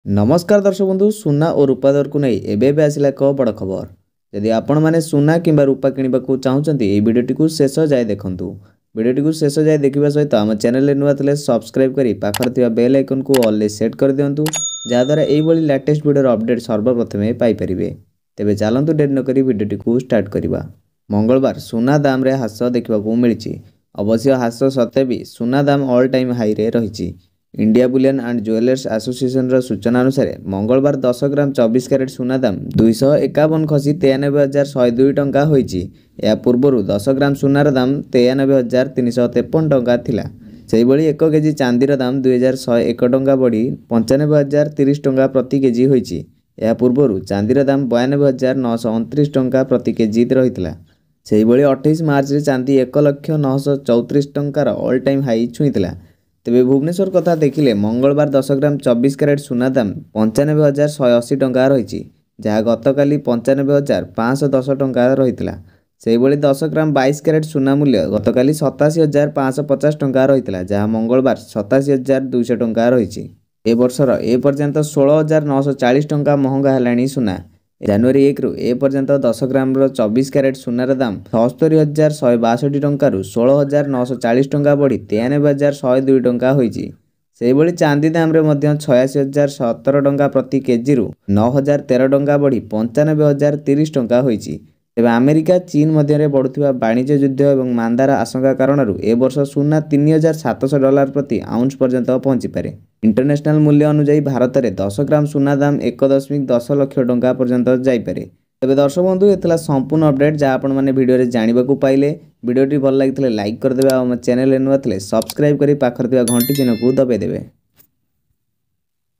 नमस्कार दर्शक बंधु सुना और रूपा दर को नहीं एबे आसला एक बड़ खबर। यदि आपण मैंने सुना किंबा रूपा किणवा चाहते ये भिडटी को शेष जाए देखूँ। भिडटी को शेष जाए देखा सहित आम चैनल नुआ थे सब्सक्राइब कर पाखर बेल आइकन को ऑल सेट कर दिंतु जहाद्वारा यही लेटेस्ट भिडियो अपडेट सर्वप्रथमे पाइपर। तेज चलतु डेरी नक भिडटी को स्टार्ट करवा। मंगलवार सुना दाम रे ह्रास देखा मिली। अवश्य ह्रास सत्वे भी सुना दाम ऑल टाइम हाई रे रही। India Boolean and jewellers association सूचना अनुसार मंगलवार 10 ग्राम 24 कैरेट सुना दाम 251 खसी 93,102 टंका होईची। या पूर्व 10 ग्राम सुनार दाम 93,353 टंका थिला। सेही भली 1 केजी चांदीर दाम 2,101 टंका बढ़ी 95,030 टंका प्रति केजी होईची। या पूर्व चांदीर दाम 92,929 टंका प्रति केजी रहितला। सेही भली 28 मार्च रे चांदी 1,09,34 टंकार ऑल टाइम हाई छुईतला। तेबे भुवनेश्वर कथा देखिले मंगलवार 10 ग्राम 24 कैरेट सुना दाम 95,180 टंका रही, जहाँ गतकाली 95,510 टंका रही। से 10 ग्राम 22 कैरेट सुना मूल्य गतकाली 87,550 टंका रही, जहाँ मंगलवार 87,200 टंका रही। ए वर्षर ए पर्यंत 16,940 टंका महंगा है सुना। जनवरी 1 रु ए पर्यंत 10 ग्राम 24 कैरेट सुनार दाम 76,162 टंकार 16,940 टंका बढ़ी 93,102 टंका होईची। सेही चांदी दाम रे मध्य 86,017 टंका प्रति केजी 9,013 टंका बढ़ी 95,030 टंका होईची। तेबे अमेरिका चीन मध्य बढ़ुवा वाणिज्य युद्ध और मांदार आशंका कारण ए वर्ष सुना 3,700 डॉलर प्रति आउंस पर्यंत पहुंची पारे। इंटरनेशनल मूल्य अनुसार भारत में 10 ग्राम सुना दाम 1.10 लाख टंका पर्यंत जाइपे। तेज दर्शक बंधु ये संपूर्ण अपडेट जहाँ आपण मैंने भिडियो जानवाक पाइले। भिडियोटी भल लगी लाइक करदे और चैनल नुआ थे सब्सक्राइब कर पाखर घंटी चिन्ह को दबाई देवे।